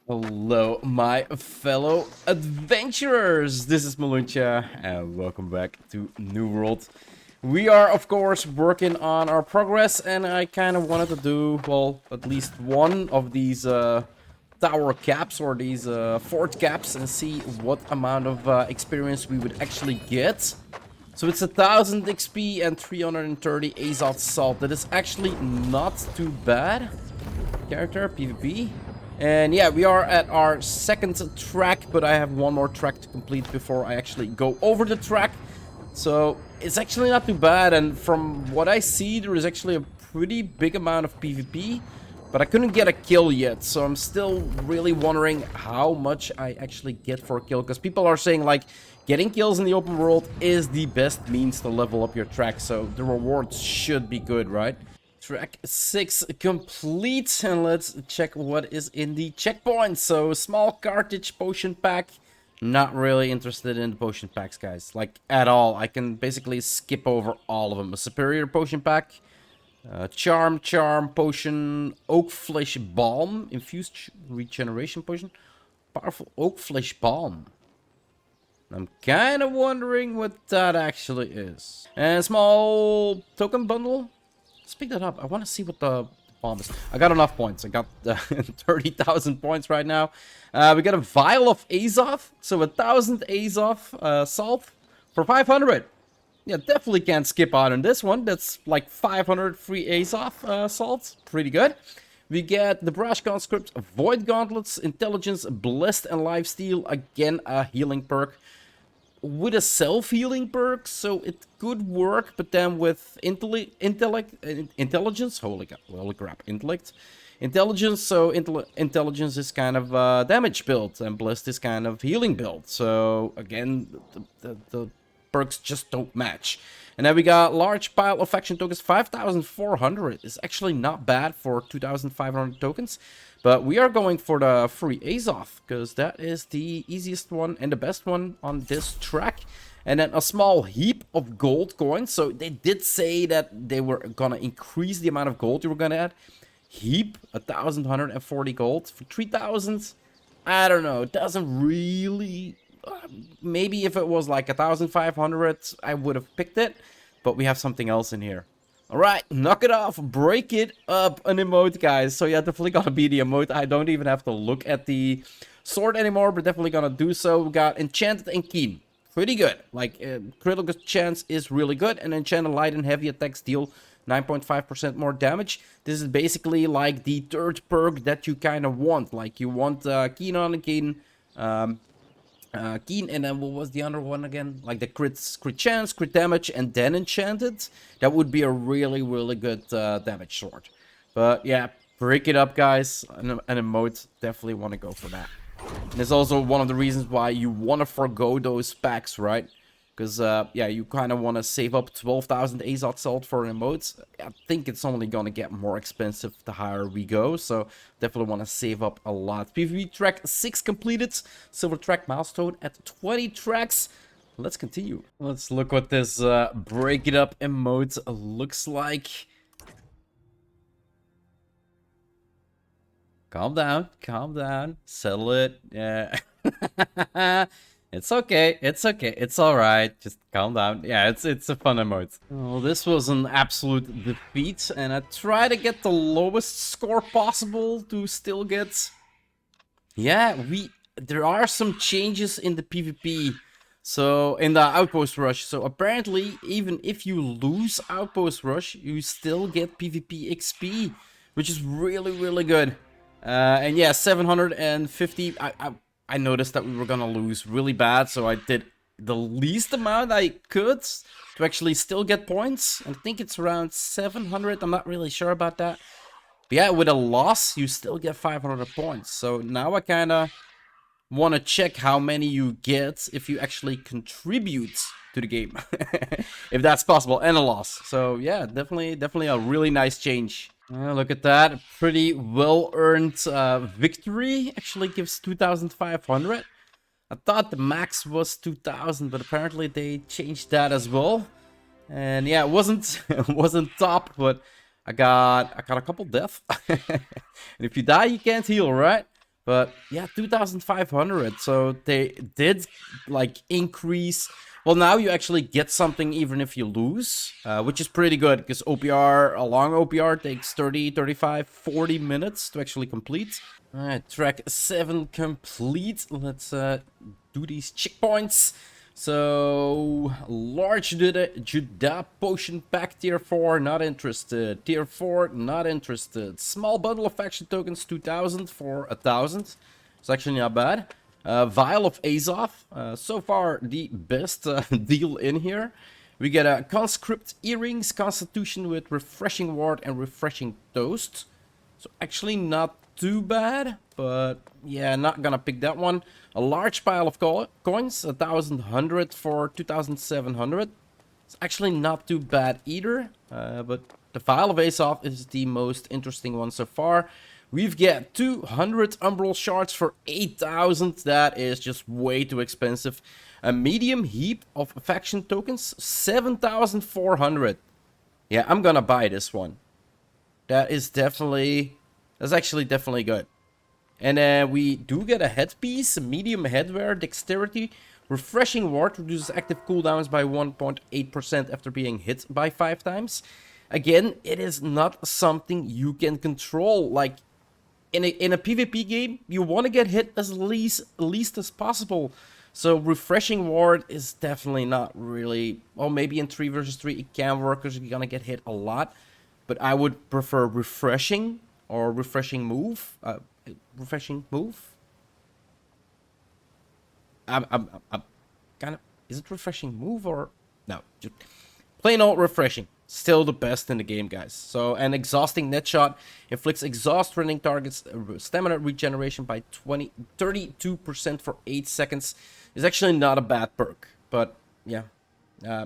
Hello, my fellow adventurers. This is Maluncha, and welcome back to New World. We are, of course, working on our progress, and I kind of wanted to do, well, at least one of these tower caps or these fort caps and see what amount of experience we would actually get. So it's 1000 XP and 330 Azot salt. That is actually not too bad. Character, PvP. And yeah, we are at our second track, but I have one more track to complete before I actually go over the track. So it's actually not too bad, and from what I see, there is actually a pretty big amount of PvP. But I couldn't get a kill yet, so I'm still really wondering how much I actually get for a kill. Because people are saying, like, getting kills in the open world is the best means to level up your track. So the rewards should be good, right? Track 6 complete, and let's check what is in the checkpoint. So, small cartridge potion pack. Not really interested in the potion packs, guys. Like, at all. I can basically skip over all of them. A superior potion pack. Charm potion. Oak flesh balm. Infused regeneration potion. Powerful oak flesh balm. I'm kind of wondering what that actually is. And small token bundle. Let's pick that up. I want to see what the bomb is. I got enough points. I got 30,000 points right now. We got a vial of Azoth. So 1000 Azoth salt for 500. Yeah, definitely can't skip out on this one. That's like 500 free Azoth salt. Pretty good. We get the Brash Conscript, Void Gauntlets, Intelligence, Blessed, and Lifesteal. Again, a healing perk. With a self-healing perk, so it could work, but then with intelligence, holy crap, intelligence, so intelligence is kind of damage build, and blessed is kind of healing build. So again, the perks just don't match. And then we got large pile of faction tokens. 5,400 is actually not bad for 2,500 tokens. But we are going for the free Azoth, because that is the easiest one and the best one on this track. And then a small heap of gold coins. So they did say that they were gonna increase the amount of gold you were gonna add. Heap, 1,140 gold for 3,000. I don't know, it doesn't really... maybe if it was like 1,500, I would have picked it. But we have something else in here. Alright, knock it off, break it up, an emote, guys. So yeah, definitely gonna be the emote. I don't even have to look at the sword anymore, but definitely gonna do so. We got Enchanted and Keen. Pretty good. Like, critical chance is really good. And Enchanted light and heavy attacks deal 9.5% more damage. This is basically like the third perk that you kind of want. Like, you want Keen on and Keen. Keen, and then what was the other one again? Like the crit chance, crit damage, and then enchanted. That would be a really, really good damage sword. But yeah, break it up, guys. An emote, definitely want to go for that. And it's also one of the reasons why you want to forgo those packs, right? Because, yeah, you kind of want to save up 12,000 Azoth salt for emotes. I think it's only going to get more expensive the higher we go. So, definitely want to save up a lot. PvP track 6 completed. Silver track milestone at 20 tracks. Let's continue. Let's look what this break it up emote looks like. Calm down, settle it. Yeah. It's okay, it's alright, just calm down. Yeah, it's a fun emote. Well, this was an absolute defeat, and I try to get the lowest score possible to still get... Yeah, there are some changes in the PvP, so in the Outpost Rush. So apparently, even if you lose Outpost Rush, you still get PvP XP, which is really, really good. And yeah, 750, I noticed that we were gonna lose really bad, so I did the least amount I could to actually still get points. I think it's around 700, I'm not really sure about that. But yeah, with a loss, you still get 500 points. So now I kinda want to check how many you get if you actually contribute to the game. If that's possible, and a loss. So yeah, definitely a really nice change. Look at that. Pretty well-earned victory. Actually gives 2,500. I thought the max was 2,000, but apparently they changed that as well. And yeah, it wasn't it wasn't top, but I got a couple death. And if you die, you can't heal, right? But yeah, 2,500. So they did like increase. Well, now you actually get something even if you lose, which is pretty good because OPR, a long OPR takes 30, 35, 40 minutes to actually complete. All right, track 7 complete. Let's do these checkpoints. So, large Judah potion pack tier 4, not interested. Tier 4, not interested. Small bundle of faction tokens, 2,000 for 1,000. It's actually not bad. Vial of Azov, so far the best deal in here. We get a conscript earrings, constitution with refreshing ward and refreshing toast. So actually not too bad, but yeah, not gonna pick that one. A large pile of coins, 1,100 for 2,700. It's actually not too bad either, but the Vial of Aesop is the most interesting one so far. We've got 200 Umbral Shards for 8,000. That is just way too expensive. A medium heap of faction tokens, 7,400. Yeah, I'm gonna buy this one. That's actually definitely good. And then we do get a headpiece, medium headwear, dexterity, refreshing ward, reduces active cooldowns by 1.8% after being hit by 5 times. Again, it is not something you can control. Like, in a PvP game, you want to get hit as least as possible. So refreshing ward is definitely not really... Well, maybe in 3 versus 3 it can work because you're gonna get hit a lot. But I would prefer refreshing or refreshing move. Refreshing move. I'm kind of... Is it refreshing move or... No, just plain old refreshing. Still the best in the game, guys. So, an exhausting net shot inflicts exhaust running targets stamina regeneration by 32% for 8 seconds. Is actually not a bad perk, but yeah.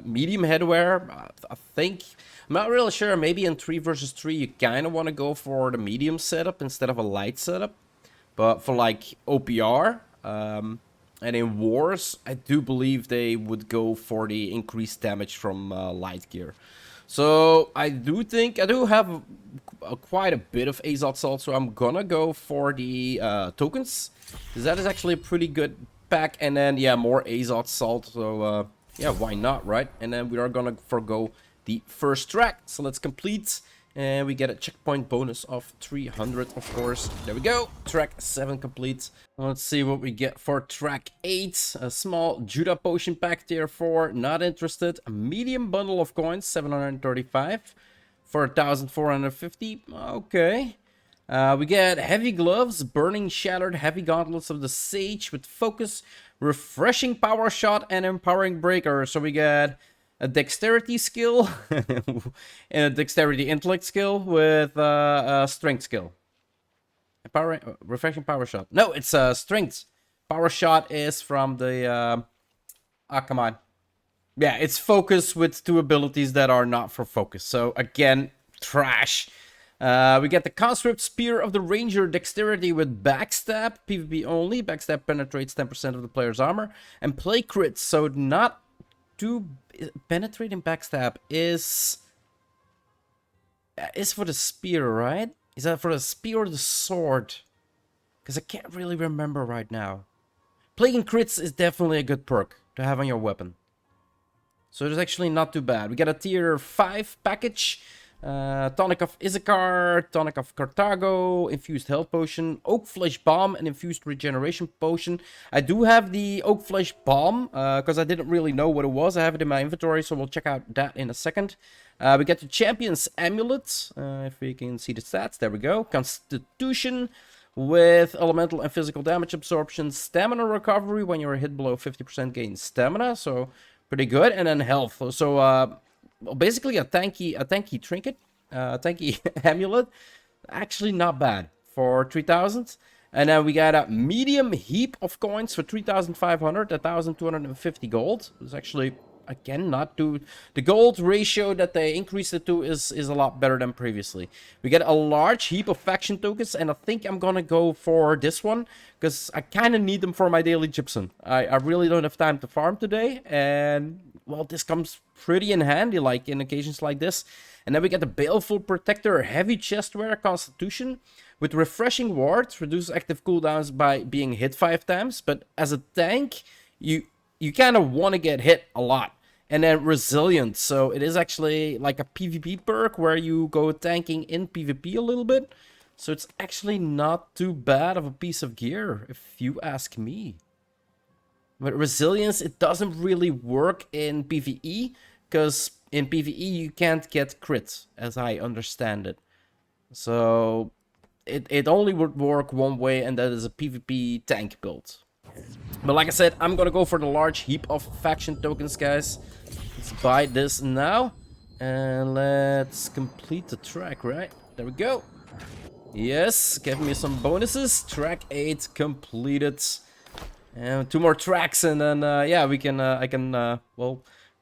Medium headwear, I think, I'm not really sure, maybe in 3 versus 3 you kind of want to go for the medium setup instead of a light setup. But for like OPR, and in wars, I do believe they would go for the increased damage from light gear. So I do have quite a bit of Azot Salt, so I'm gonna go for the tokens, because that is actually a pretty good pack. And then yeah, more Azot Salt, so yeah, why not, right? And then we are gonna forgo the first track, so let's complete. And we get a checkpoint bonus of 300, of course. There we go. Track 7 complete. Let's see what we get for track 8. A small Judah potion pack tier 4. Not interested. A medium bundle of coins, 735 for 1,450. Okay. We get heavy gloves, burning shattered heavy gauntlets of the sage with focus, refreshing power shot, and empowering breaker. So we get a dexterity skill and a dexterity intellect skill with a strength skill. Refreshing power shot. No, it's strength. Power shot is from the come on. Yeah, it's focus with 2 abilities that are not for focus. So again, trash. We get the conscript spear of the ranger, dexterity with backstab, PvP only. Backstab penetrates 10% of the player's armor and play crits. So not too... Penetrating backstab is for the spear, right? Is that for the spear or the sword? Because I can't really remember right now. Plaguing crits is definitely a good perk to have on your weapon. So it's actually not too bad. We got a tier 5 package. Tonic of Issachar, Tonic of Carthago, Infused Health Potion, Oak Flesh Bomb, and Infused Regeneration Potion. I do have the Oak Flesh Bomb, because I didn't really know what it was. I have it in my inventory, so we'll check out that in a second. We get the Champion's Amulet, if we can see the stats. There we go. Constitution with elemental and physical damage absorption. Stamina recovery when you're hit below 50% gain stamina, so pretty good. And then health. So, well, basically a tanky trinket, tanky amulet. Actually not bad for 3,000. And then we got a medium heap of coins for 3,500, 1,250 gold. It's actually, again, not too... The gold ratio that they increased it to is a lot better than previously. We get a large heap of faction tokens, and I think I'm gonna go for this one, because I kind of need them for my daily gypsum. I really don't have time to farm today, and... Well, this comes pretty in handy, like in occasions like this. And then we get the Baleful Protector, Heavy Chestwear, Constitution, With Refreshing Ward, reduce active cooldowns by being hit 5 times. But as a tank, you kind of want to get hit a lot. And then Resilient, so it is actually like a PvP perk where you go tanking in PvP a little bit. So it's actually not too bad of a piece of gear, if you ask me. But Resilience, it doesn't really work in PvE, because in PvE you can't get crits, as I understand it. So it only would work one way, and that is a PvP tank build. But like I said, I'm gonna go for the large heap of faction tokens, guys. Let's buy this now. And let's complete the track, right? There we go. Yes, give me some bonuses. Track 8 completed. And 2 more tracks, and then yeah, we can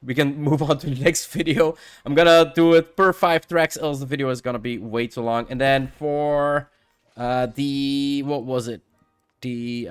we can move on to the next video. I'm gonna do it per 5 tracks, else the video is gonna be way too long. And then for the what was it? The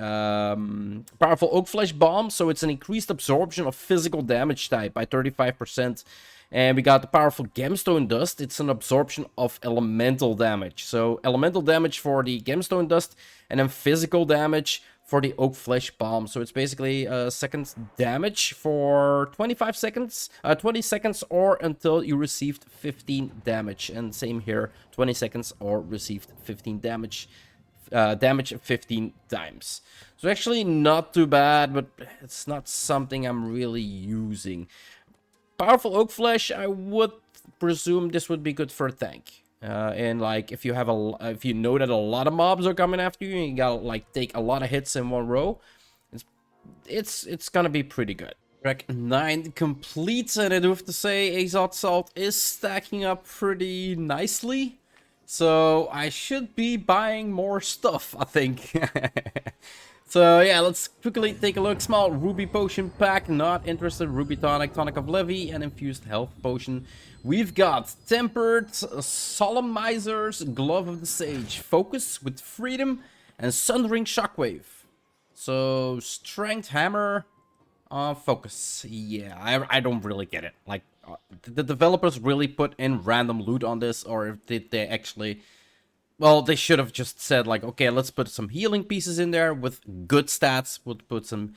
powerful oak flesh bomb, so it's an increased absorption of physical damage type by 35%. And we got the powerful gemstone dust. It's an absorption of elemental damage. So elemental damage for the gemstone dust, and then physical damage for the oak flesh bomb. So it's basically second damage for 25 seconds, 20 seconds, or until you received 15 damage. And same here, 20 seconds or received 15 damage. Damage 15 times. So actually not too bad, but it's not something I'm really using. Powerful oak flesh, I would presume this would be good for a tank. And like if you have if you know that a lot of mobs are coming after you, and you gotta like take a lot of hits in one row, it's gonna be pretty good. Track 9 complete, and I do have to say Azot Salt is stacking up pretty nicely. So I should be buying more stuff, I think. So yeah, let's quickly take a look. Small ruby potion pack, not interested. Ruby tonic, tonic of levy, and infused health potion. We've got tempered solemnizers, glove of the sage, focus with freedom, and sundering shockwave. So strength hammer, focus. Yeah, I don't really get it. Like, did the developers really put in random loot on this, or did they actually? Well, they should have just said, like, okay, let's put some healing pieces in there with good stats. We'll put some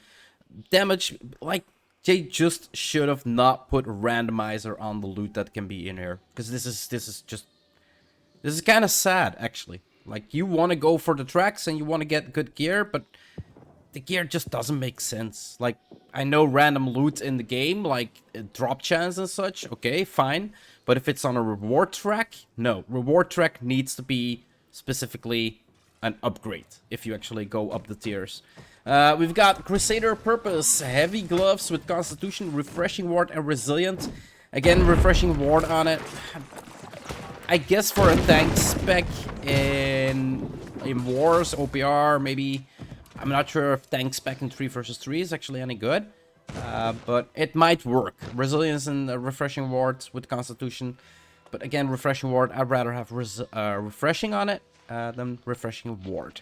damage. Like, they just should have not put randomizer on the loot that can be in here. Because this is kind of sad, actually. Like, you want to go for the tracks and you want to get good gear, but the gear just doesn't make sense. Like, I know random loot in the game, like drop chance and such, okay, fine. But if it's on a reward track, no. Reward track needs to be specifically an upgrade if you actually go up the tiers. We've got Crusader Purpose, heavy gloves with Constitution, Refreshing Ward, and Resilient. Again, Refreshing Ward on it. I guess for a tank spec in Wars, OPR, maybe. I'm not sure if tank spec in 3 versus 3 is actually any good. But it might work. Resilience and Refreshing Ward with Constitution. But again, Refreshing Ward, I'd rather have Refreshing on it than Refreshing Ward.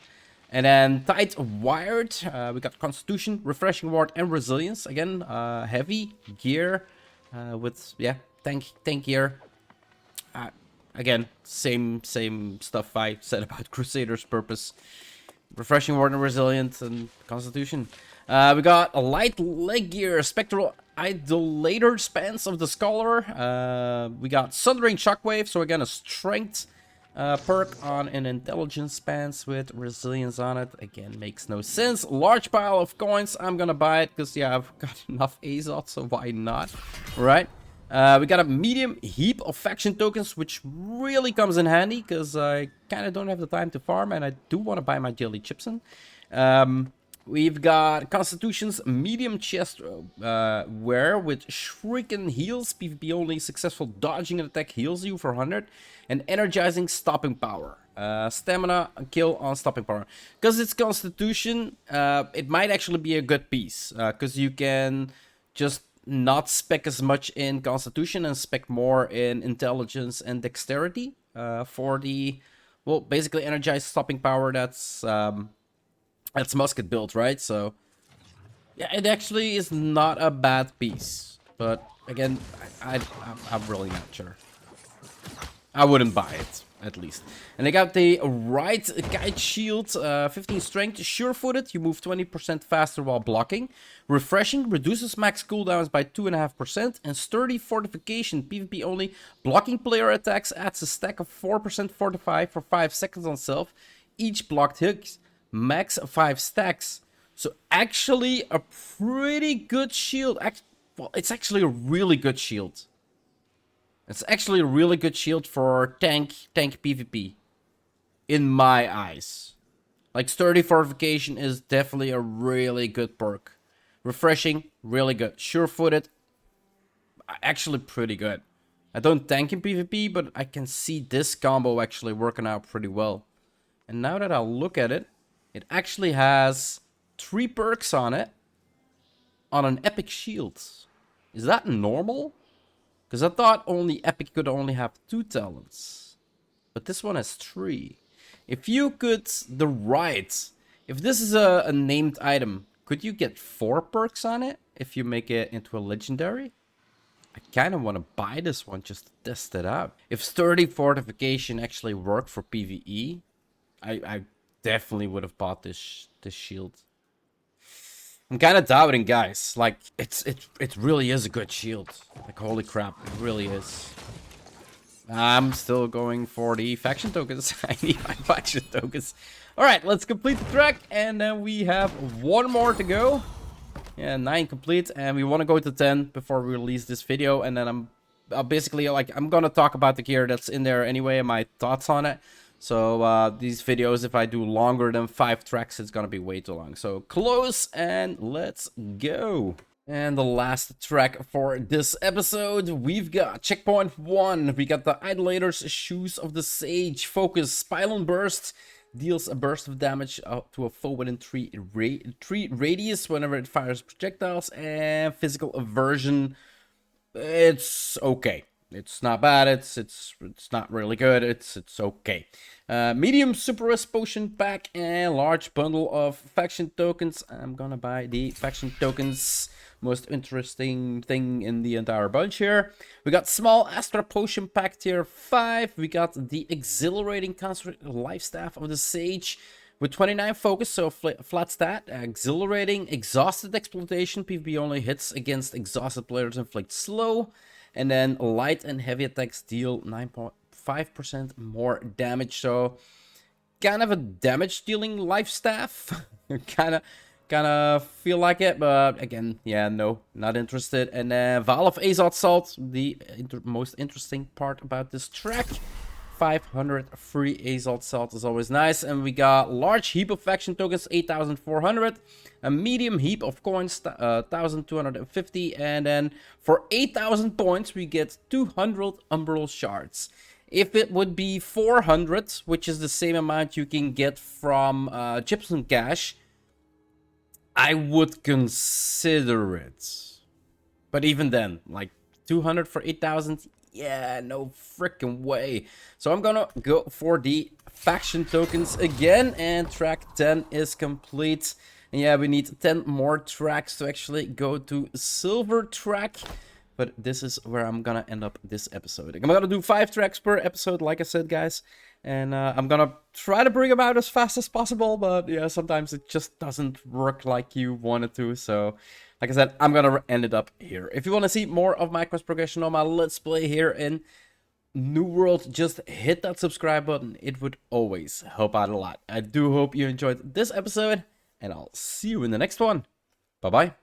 And then Tight Wired, we got Constitution, Refreshing Ward, and Resilience. Again, heavy gear with, yeah, tank gear. Again, same stuff I said about Crusader's Purpose. Refreshing Ward and Resilient and Constitution. We got a light leg gear, Spectral Idolator Spans of the Scholar. We got Sundering Shockwave, so again a strength perk on an intelligence spans with resilience on it. Again, makes no sense. Large pile of coins, I'm gonna buy it because yeah, I've got enough Azot, so why not? Right. We got a medium heap of faction tokens, which really comes in handy because I kind of don't have the time to farm and I do want to buy my jelly chips in. We've got Constitution's medium chest wear with Shrieking Heals. PvP only, successful dodging an attack heals you for 100. And energizing stopping power. Stamina kill on stopping power. Because it's Constitution, it might actually be a good piece. Because you can just not spec as much in Constitution and spec more in Intelligence and Dexterity. For the, well, basically energized stopping power, that's musket build, right? So yeah, it actually is not a bad piece, but again, I'm really not sure. I wouldn't buy it. at least. And I got the right guide shield, 15 strength, sure-footed. You move 20% faster while blocking. Refreshing, reduces max cooldowns by 2.5%. And sturdy fortification, PvP only. Blocking player attacks adds a stack of 4% fortify for 5 seconds on self. Each blocked hit, max 5 stacks. So actually a pretty good shield. Well, it's actually a really good shield. It's actually a really good shield for tank PvP. In my eyes. Like, sturdy fortification is definitely a really good perk. Refreshing, really good. Sure-footed, actually pretty good. I don't tank in PvP, but I can see this combo actually working out pretty well. And now that I look at it, it actually has 3 perks on it. On an epic shield. Is that normal? Because I thought only Epic could only have 2 talents. But this one has 3. If you could, if this is a named item, could you get 4 perks on it if you make it into a legendary? I kind of want to buy this one just to test it out. If sturdy fortification actually worked for PvE, I definitely would have bought this shield. I'm kind of doubting, guys. Like, it really is a good shield. Like, holy crap, it really is. I'm still going for the faction tokens. I need my faction tokens. Alright, let's complete the track. And then we have 1 more to go. Yeah, 9 complete. And we want to go to 10 before we release this video. And then I'm basically, like, I'm going to talk about the gear that's in there anyway. And my thoughts on it. So these videos, if I do longer than 5 tracks, it's gonna be way too long. So close and let's go. And the last track for this episode, we've got checkpoint 1. We got the Idolator's Shoes of the Sage. Focus, Spylon Burst. Deals a burst of damage to a foe within 3 radius whenever it fires projectiles. And physical aversion. It's okay. It's not bad, it's not really good, it's okay. Medium super rest potion pack and large bundle of faction tokens. I'm gonna buy the faction tokens. Most interesting thing in the entire bunch here. We got small Astra potion pack tier 5. We got the exhilarating construct life staff of the Sage. With 29 focus, so flat stat. Exhilarating, exhausted exploitation. PvP only hits against exhausted players inflict slow. And then light and heavy attacks deal 9.5% more damage. So kind of a damage dealing life staff. kind of feel like it, but again, yeah, no, not interested. And then Vial of Azot Salt, the most interesting part about this track. 500 free Azot Salt is always nice. And we got large heap of faction tokens, 8,400. A medium heap of coins, 1,250. And then for 8,000 points, we get 200 Umbral Shards. If it would be 400, which is the same amount you can get from Gypsum Cash, I would consider it. But even then, like 200 for 8,000, yeah, no freaking way. So I'm gonna go for the faction tokens again, and track 10 is complete. And yeah, we need 10 more tracks to actually go to silver track. But this is where I'm gonna end up this episode. I'm gonna do 5 tracks per episode, like I said, guys. And I'm gonna try to bring them out as fast as possible. But yeah, sometimes it just doesn't work like you want it to. So, like I said, I'm gonna end it up here. If you want to see more of my quest progression on my Let's Play here in New World, just hit that subscribe button. It would always help out a lot. I do hope you enjoyed this episode. And I'll see you in the next one. Bye-bye.